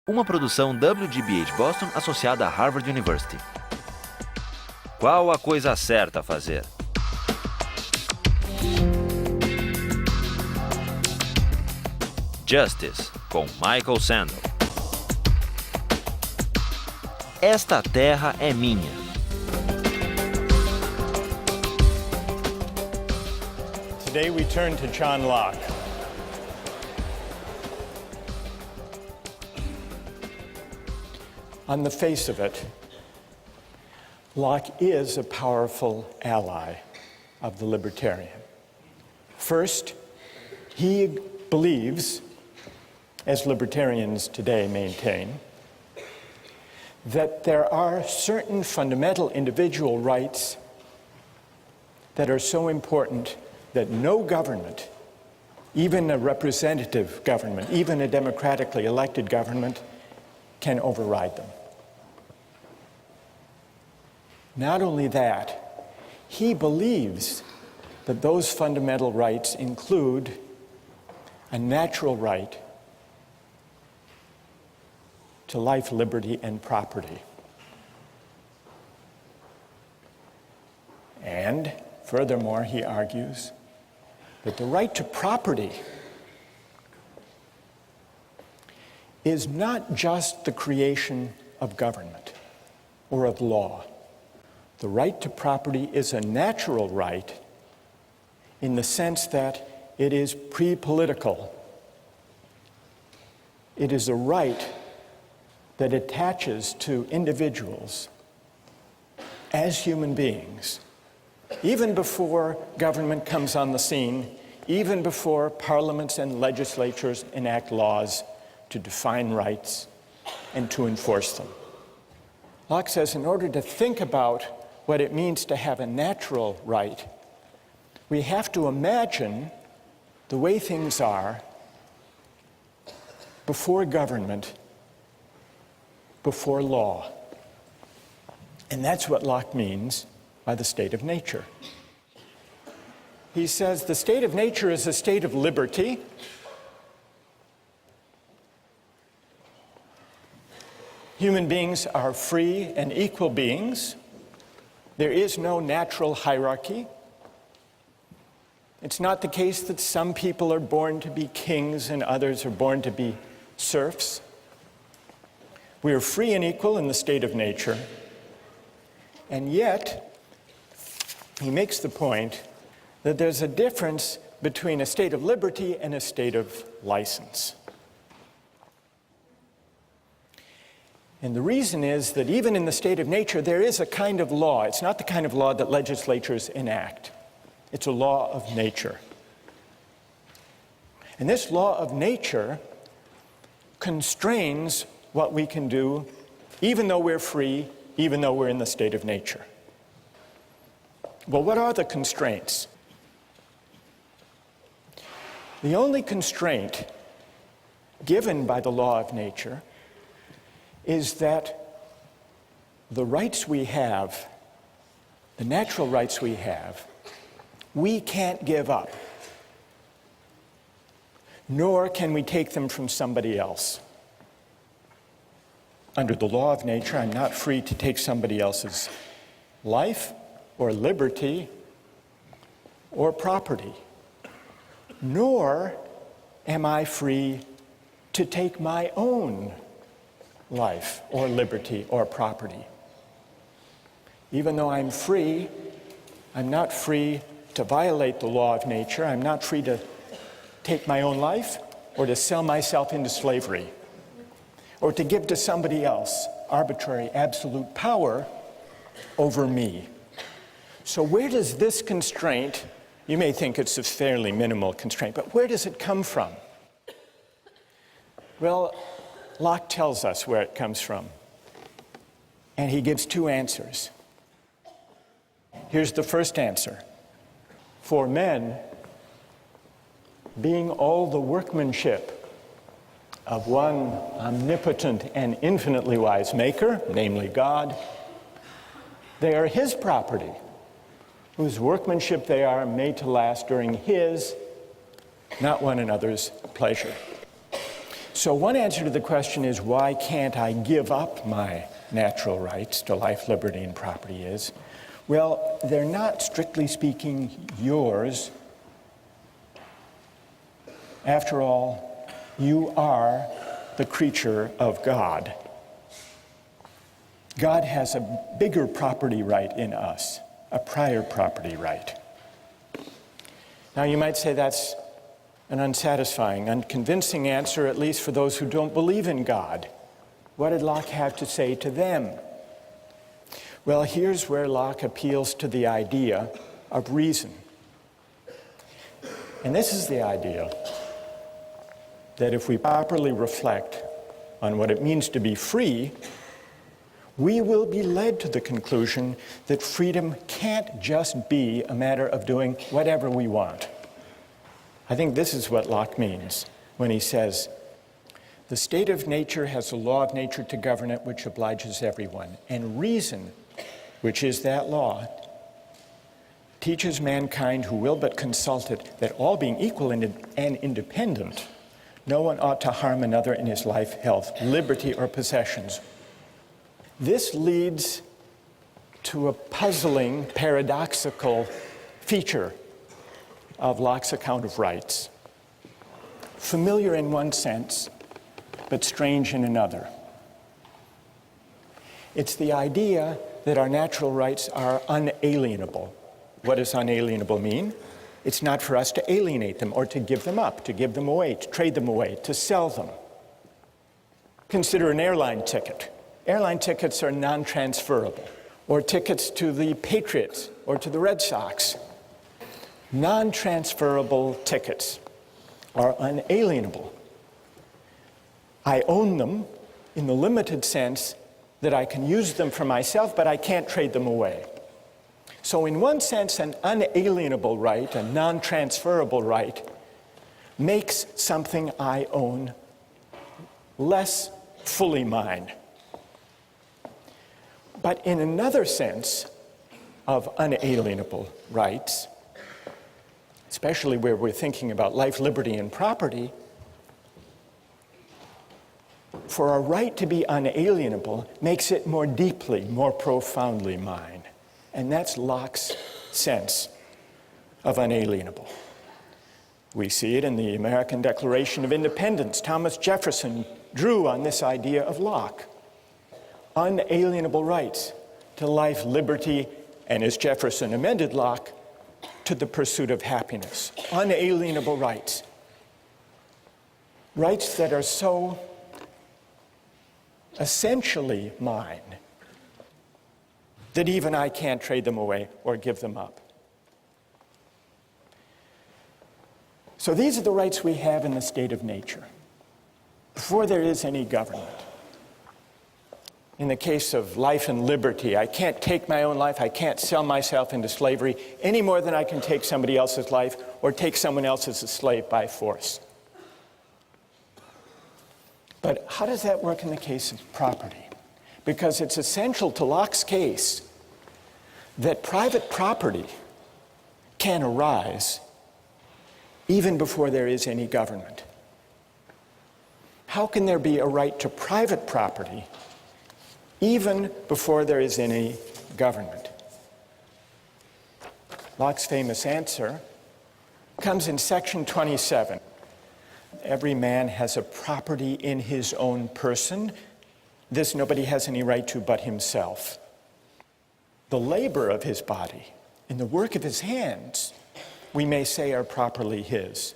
Uma produção WGBH Boston associada a Harvard University. Qual a coisa certa a fazer? Justice, com Michael Sandel. Esta terra é minha. Today we turn to John Locke. On the face of it, Locke is a powerful ally of the libertarian. First, he believes, as libertarians today maintain, that there are certain fundamental individual rights that are so important that no government, even a representative government, even a democratically elected government, can override them. Not only that, he believes that those fundamental rights include a natural right to life, liberty, and property. And furthermore, he argues that the right to property is not just the creation of government or of law. The right to property is a natural right in the sense that it is pre-political. It is a right that attaches to individuals as human beings, even before government comes on the scene, even before parliaments and legislatures enact laws to define rights and to enforce them. Locke says in order to think about what it means to have a natural right, we have to imagine the way things are before government, before law. And that's what Locke means by the state of nature. He says the state of nature is a state of liberty. Human beings are free and equal beings. There is no natural hierarchy. It's not the case that some people are born to be kings and others are born to be serfs. We are free and equal in the state of nature. And yet, he makes the point that there's a difference between a state of liberty and a state of license. And the reason is that even in the state of nature, there is a kind of law. It's not the kind of law that legislatures enact. It's a law of nature. And this law of nature constrains what we can do, even though we're free, even though we're in the state of nature. Well, what are the constraints? The only constraint given by the law of nature is that the rights we have, the natural rights we have, we can't give up, nor can we take them from somebody else. Under the law of nature, I'm not free to take somebody else's life or liberty or property, nor am I free to take my own life or liberty or property. Even though I'm free, I'm not free to violate the law of nature. I'm not free to take my own life or to sell myself into slavery or to give to somebody else arbitrary, absolute power over me. So where does this constraint, you may think it's a fairly minimal constraint, but where does it come from? Well, Locke tells us where it comes from, and he gives two answers. Here's the first answer. For men, being all the workmanship of one omnipotent and infinitely wise maker, namely God, they are his property, whose workmanship they are made to last during his, not one another's, pleasure. So one answer to the question is, why can't I give up my natural rights to life, liberty, and property is, well, they're not, strictly speaking, yours. After all, you are the creature of God. God has a bigger property right in us, a prior property right. Now you might say that's an unsatisfying, unconvincing answer, at least for those who don't believe in God. What did Locke have to say to them? Well, here's where Locke appeals to the idea of reason. And this is the idea that if we properly reflect on what it means to be free, we will be led to the conclusion that freedom can't just be a matter of doing whatever we want. I think this is what Locke means when he says, the state of nature has a law of nature to govern it which obliges everyone, and reason, which is that law, teaches mankind who will but consult it that all being equal and independent, no one ought to harm another in his life, health, liberty, or possessions. This leads to a puzzling, paradoxical feature of Locke's account of rights. Familiar in one sense, but strange in another. It's the idea that our natural rights are unalienable. What does unalienable mean? It's not for us to alienate them or to give them up, to give them away, to trade them away, to sell them. Consider an airline ticket. Airline tickets are non-transferable, or tickets to the Patriots or to the Red Sox. Non-transferable tickets are unalienable. I own them in the limited sense that I can use them for myself, but I can't trade them away. So in one sense, an unalienable right, a non-transferable right, makes something I own less fully mine. But in another sense of unalienable rights, especially where we're thinking about life, liberty, and property, for a right to be unalienable makes it more deeply, more profoundly mine. And that's Locke's sense of unalienable. We see it in the American Declaration of Independence. Thomas Jefferson drew on this idea of Locke. Unalienable rights to life, liberty, and as Jefferson amended Locke, to the pursuit of happiness. Unalienable rights. Rights that are so essentially mine that even I can't trade them away or give them up. So these are the rights we have in the state of nature, before there is any government. In the case of life and liberty, I can't take my own life, I can't sell myself into slavery any more than I can take somebody else's life or take someone else as a slave by force. But how does that work in the case of property? Because it's essential to Locke's case that private property can arise even before there is any government. How can there be a right to private property even before there is any government? Locke's famous answer comes in section 27. Every man has a property in his own person. This nobody has any right to but himself. The labor of his body and the work of his hands, we may say, are properly his.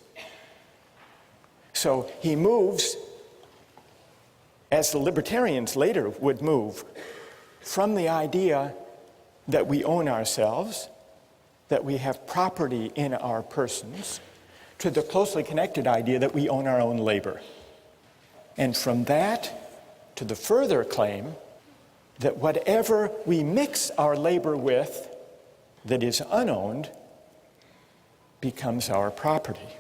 So he moves, as the libertarians later would move, from the idea that we own ourselves, that we have property in our persons, to the closely connected idea that we own our own labor. And from that to the further claim that whatever we mix our labor with that is unowned becomes our property.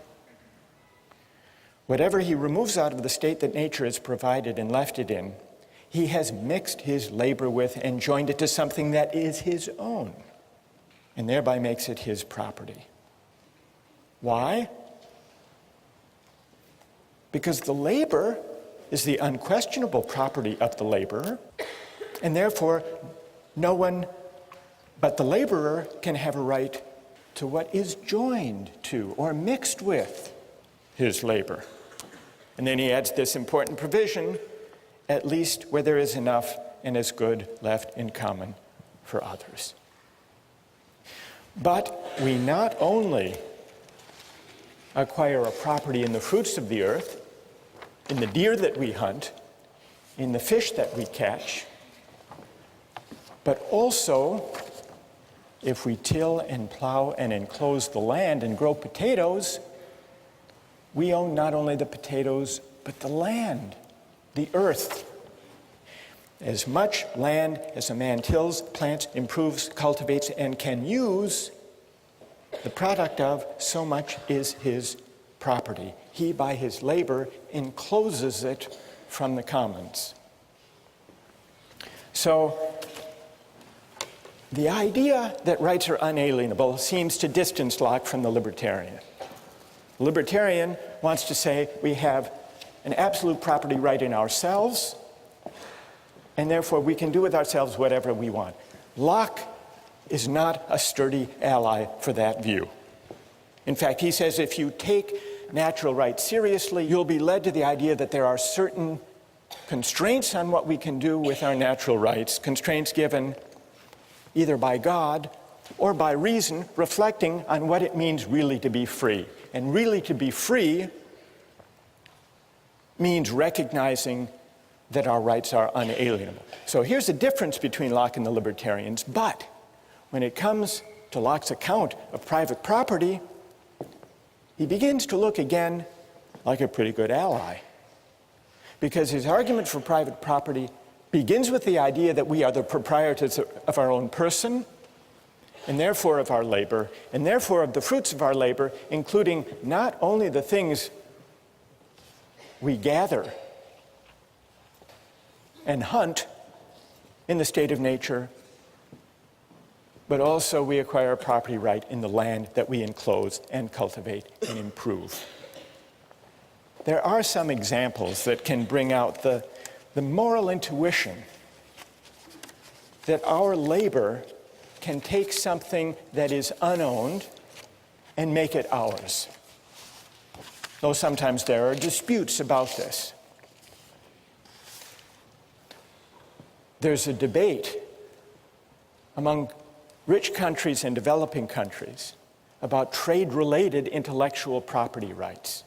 Whatever he removes out of the state that nature has provided and left it in, he has mixed his labor with and joined it to something that is his own, and thereby makes it his property. Why? Because the labor is the unquestionable property of the laborer, and therefore no one but the laborer can have a right to what is joined to or mixed with his labor. And then he adds this important provision, at least where there is enough and as good left in common for others. But we not only acquire a property in the fruits of the earth, in the deer that we hunt, in the fish that we catch, but also if we till and plow and enclose the land and grow potatoes, we own not only the potatoes, but the land, the earth. As much land as a man tills, plants, improves, cultivates, and can use, the product of, so much is his property. He, by his labor, encloses it from the commons. So, the idea that rights are unalienable seems to distance Locke from the libertarian. The libertarian wants to say we have an absolute property right in ourselves, and therefore we can do with ourselves whatever we want. Locke is not a sturdy ally for that view. In fact, he says if you take natural rights seriously, you'll be led to the idea that there are certain constraints on what we can do with our natural rights, constraints given either by God or by reason, reflecting on what it means really to be free. And really to be free means recognizing that our rights are unalienable. So here's the difference between Locke and the libertarians, but when it comes to Locke's account of private property, he begins to look again like a pretty good ally. Because his argument for private property begins with the idea that we are the proprietors of our own person, and therefore of our labor, and therefore of the fruits of our labor, including not only the things we gather and hunt in the state of nature, but also we acquire a property right in the land that we enclose and cultivate and improve. There are some examples that can bring out the moral intuition that our labor can take something that is unowned and make it ours. Though sometimes there are disputes about this. There's a debate among rich countries and developing countries about trade-related intellectual property rights.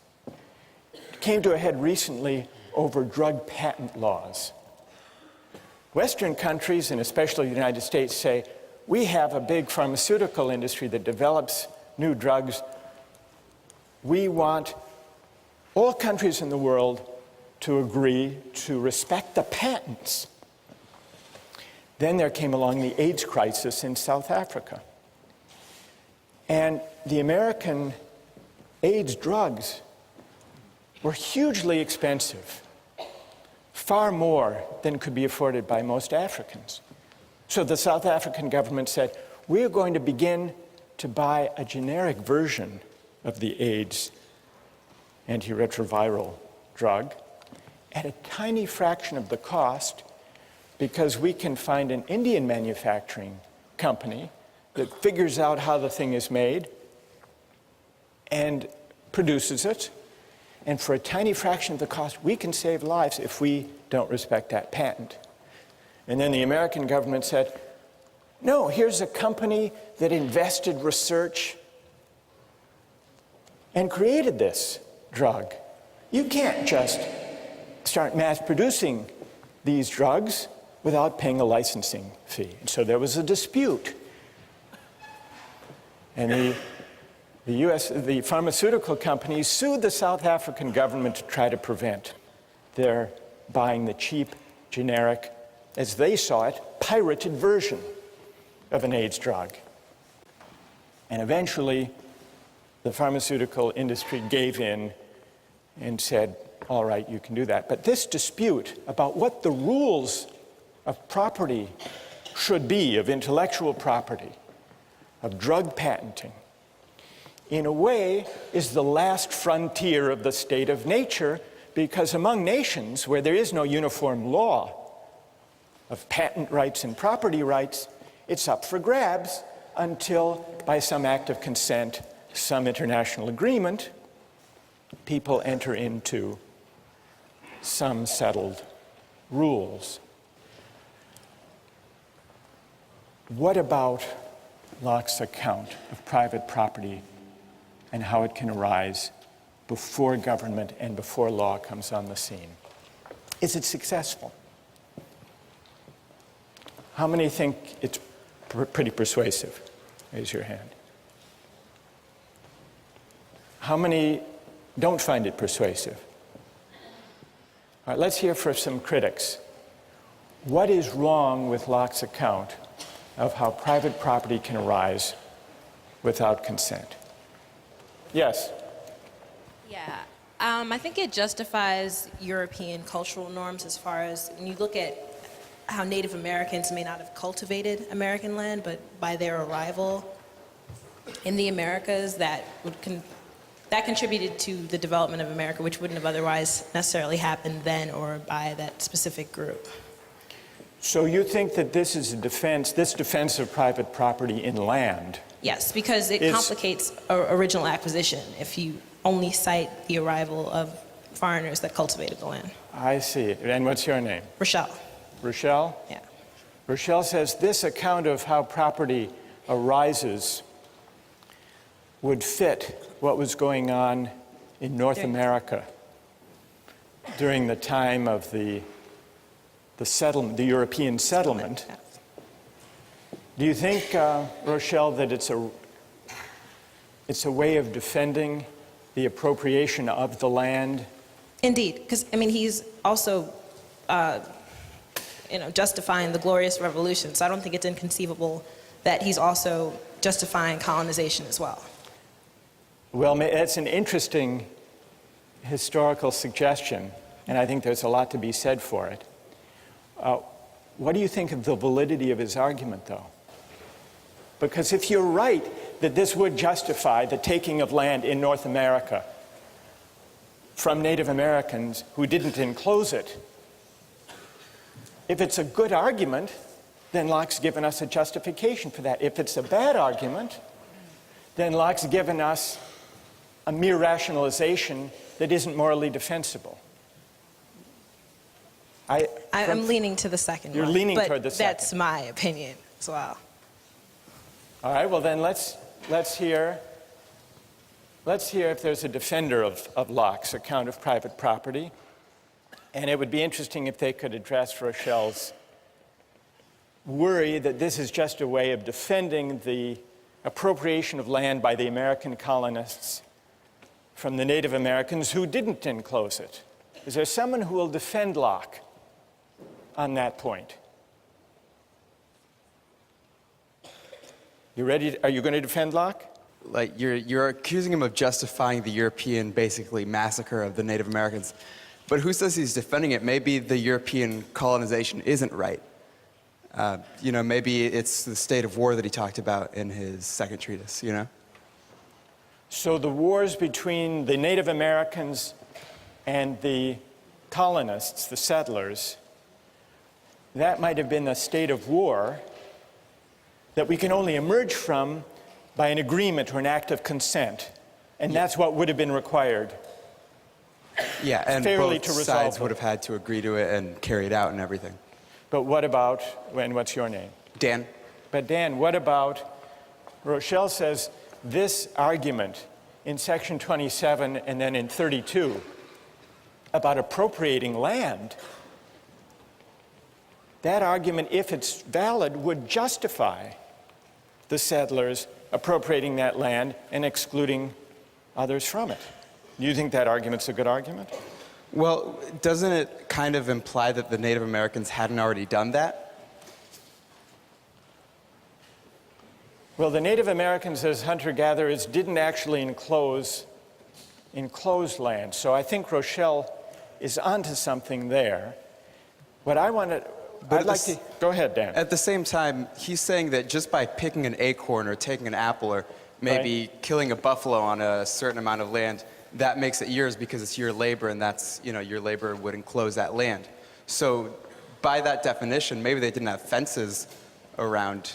It came to a head recently over drug patent laws. Western countries, and especially the United States, say, we have a big pharmaceutical industry that develops new drugs. We want all countries in the world to agree to respect the patents. Then there came along the AIDS crisis in South Africa. And the American AIDS drugs were hugely expensive, far more than could be afforded by most Africans. So the South African government said, we're going to begin to buy a generic version of the AIDS antiretroviral drug at a tiny fraction of the cost, because we can find an Indian manufacturing company that figures out how the thing is made and produces it. And for a tiny fraction of the cost, we can save lives if we don't respect that patent. And then the American government said, no, here's a company that invested research and created this drug. You can't just start mass producing these drugs without paying a licensing fee. And so there was a dispute. And the pharmaceutical companies sued the South African government to try to prevent their buying the cheap, generic, as they saw it, pirated version of an AIDS drug. And eventually, the pharmaceutical industry gave in and said, all right, you can do that. But this dispute about what the rules of property should be, of intellectual property, of drug patenting, in a way is the last frontier of the state of nature, because among nations where there is no uniform law of patent rights and property rights, it's up for grabs until, by some act of consent, some international agreement, people enter into some settled rules. What about Locke's account of private property and how it can arise before government and before law comes on the scene? Is it successful? How many think it's pretty persuasive? Raise your hand. How many don't find it persuasive? All right, let's hear from some critics. What is wrong with Locke's account of how private property can arise without consent? Yes? Yeah, I think it justifies European cultural norms as far as when you look at how Native Americans may not have cultivated American land, but by their arrival in the Americas, that contributed to the development of America, which wouldn't have otherwise necessarily happened then or by that specific group. So you think that this is a defense, this defense of private property in land? Yes, because it complicates original acquisition if you only cite the arrival of foreigners that cultivated the land. I see. And what's your name? Rochelle. Rochelle? Yeah. Rochelle says this account of how property arises would fit what was going on in North America during the time of the settlement, the European settlement. Yeah. Do you think, Rochelle, that it's a way of defending the appropriation of the land? Indeed, because I mean he's also justifying the Glorious Revolution, so I don't think it's inconceivable that he's also justifying colonization as well. Well, it's an interesting historical suggestion, and I think there's a lot to be said for it. What do you think of the validity of his argument, though? Because if you're right that this would justify the taking of land in North America from Native Americans who didn't enclose it, if it's a good argument, then Locke's given us a justification for that. If it's a bad argument, then Locke's given us a mere rationalization that isn't morally defensible. I'm leaning to the second You're one, leaning but toward the second. that's my opinion as well. All right, well then let's hear if there's a defender of Locke's account of private property. And it would be interesting if they could address Rochelle's worry that this is just a way of defending the appropriation of land by the American colonists from the Native Americans who didn't enclose it. Is there someone who will defend Locke on that point? You ready? Are you going to defend Locke? Like you're accusing him of justifying the European, basically, massacre of the Native Americans. But who says he's defending it? Maybe the European colonization isn't right. Maybe it's the state of war that he talked about in his second treatise, So the wars between the Native Americans and the colonists, the settlers, that might have been a state of war that we can only emerge from by an agreement or an act of consent. And that's what would have been required. Yeah, and fairly both to resolve sides them. would have had to agree to it and carry it out and everything. But what about, and what's your name? Dan? But Dan, what about, Rochelle says this argument in section 27 and then in 32 about appropriating land, that argument, if it's valid, would justify the settlers appropriating that land and excluding others from it. Do you think that argument's a good argument? Well, doesn't it kind of imply that the Native Americans hadn't already done that? Well, the Native Americans as hunter-gatherers didn't actually enclose land. So I think Rochelle is onto something there. What I want to, go ahead, Dan. At the same time, he's saying that just by picking an acorn or taking an apple or maybe killing a buffalo on a certain amount of land, that makes it yours because it's your labor, and that's, your labor would enclose that land. So by that definition, maybe they didn't have fences around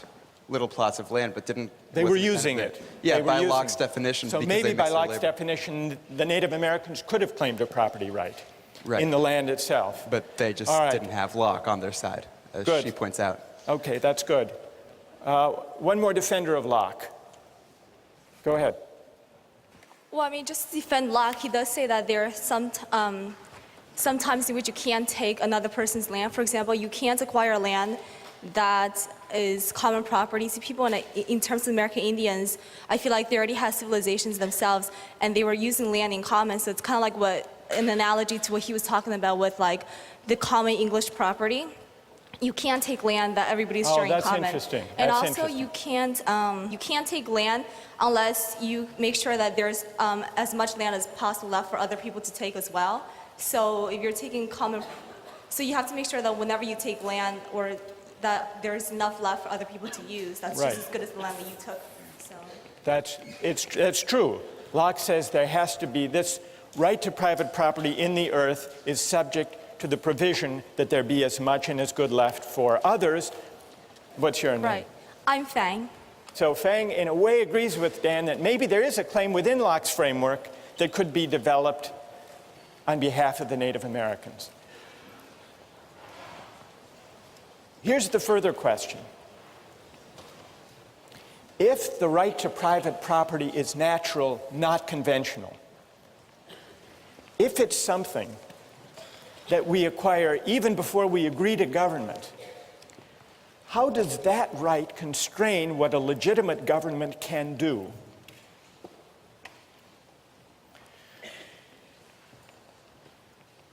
little plots of land, but They were wasn't using intended. it. Yeah, They were by using Locke's it. definition. So because maybe they by mixed their Locke's labor. definition, the Native Americans could have claimed a property right, Right. in the land itself. But they just All right. didn't have Locke on their side, as Good. she points out. Okay, that's good. One more defender of Locke. Go ahead. Well, I mean, just to defend Locke, he does say that there are some times in which you can't take another person's land. For example, you can't acquire land that is common property. See, people in terms of American Indians, I feel like they already had civilizations themselves, and they were using land in common. So it's kind of like an analogy to what he was talking about with like the common English property. You can't take land that everybody's sharing in common. Interesting. And That's also, interesting. you can't take land unless you make sure that there's as much land as possible left for other people to take as well. So if you're taking so you have to make sure that whenever you take land, or that there's enough left for other people to use. That's Right. just as good as the land that you took. So. That's true. Locke says there has to be this right to private property in the earth is subject to the provision that there be as much and as good left for others. What's your name? Right. I'm Fang. So Fang, in a way, agrees with Dan that maybe there is a claim within Locke's framework that could be developed on behalf of the Native Americans. Here's the further question. If the right to private property is natural, not conventional, if it's something that we acquire even before we agree to government, how does that right constrain what a legitimate government can do?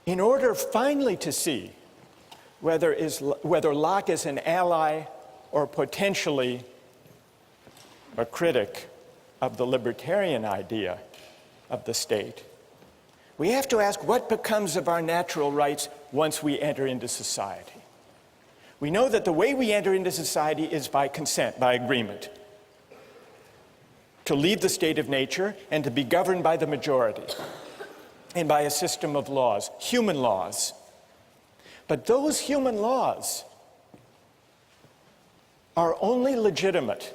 In order finally to see whether Locke is an ally or potentially a critic of the libertarian idea of the state, we have to ask what becomes of our natural rights once we enter into society. We know that the way we enter into society is by consent, by agreement, to leave the state of nature and to be governed by the majority and by a system of laws, human laws. But those human laws are only legitimate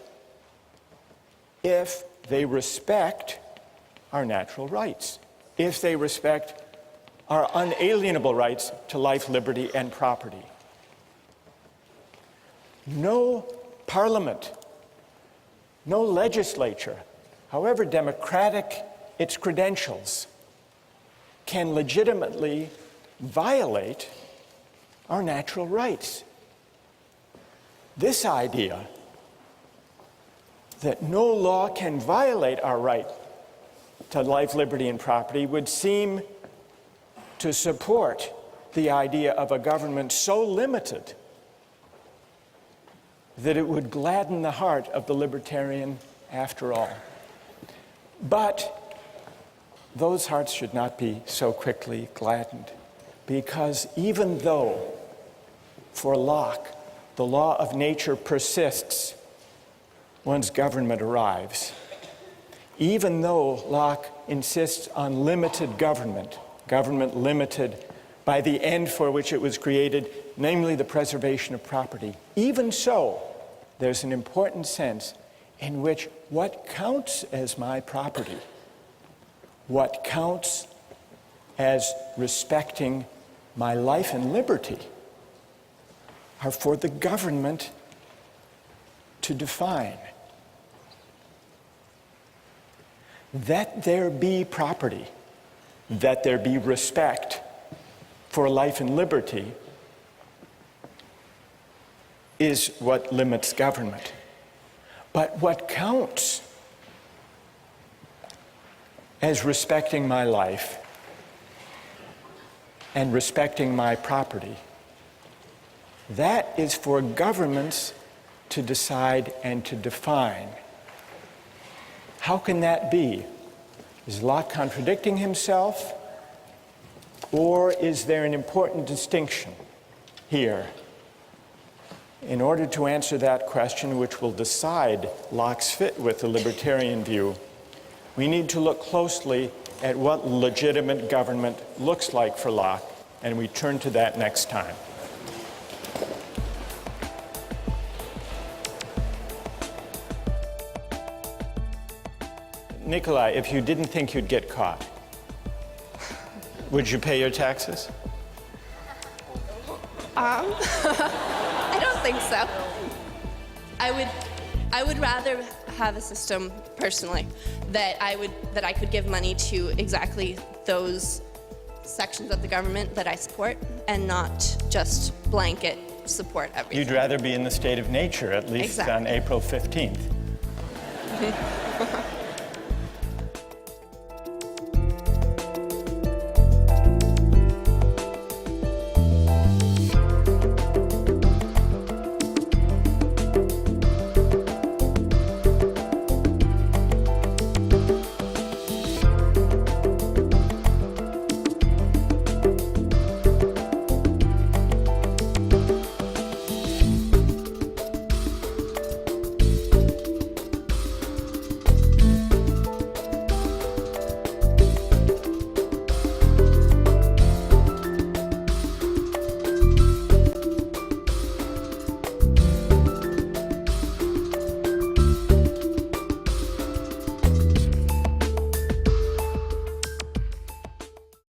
if they respect our natural rights, if they respect our unalienable rights to life, liberty, and property. No parliament, no legislature, however democratic its credentials, can legitimately violate our natural rights. This idea that no law can violate our right to life, liberty, and property would seem to support the idea of a government so limited that it would gladden the heart of the libertarian after all. But those hearts should not be so quickly gladdened, because even though for Locke the law of nature persists once government arrives, even though Locke insists on limited government limited by the end for which it was created, namely the preservation of property, even so, there's an important sense in which what counts as my property, what counts as respecting my life and liberty, are for the government to define. That there be property, that there be respect for life and liberty is what limits government. But what counts as respecting my life and respecting my property, that is for governments to decide and to define. How can that be? Is Locke contradicting himself? Or is there an important distinction here? In order to answer that question, which will decide Locke's fit with the libertarian view, we need to look closely at what legitimate government looks like for Locke, and we turn to that next time. Nikolai, if you didn't think you'd get caught, would you pay your taxes? I don't think so. I would rather have a system personally that I could give money to exactly those sections of the government that I support and not just blanket support everything. You'd rather be in the state of nature, at least Exactly. on April 15th.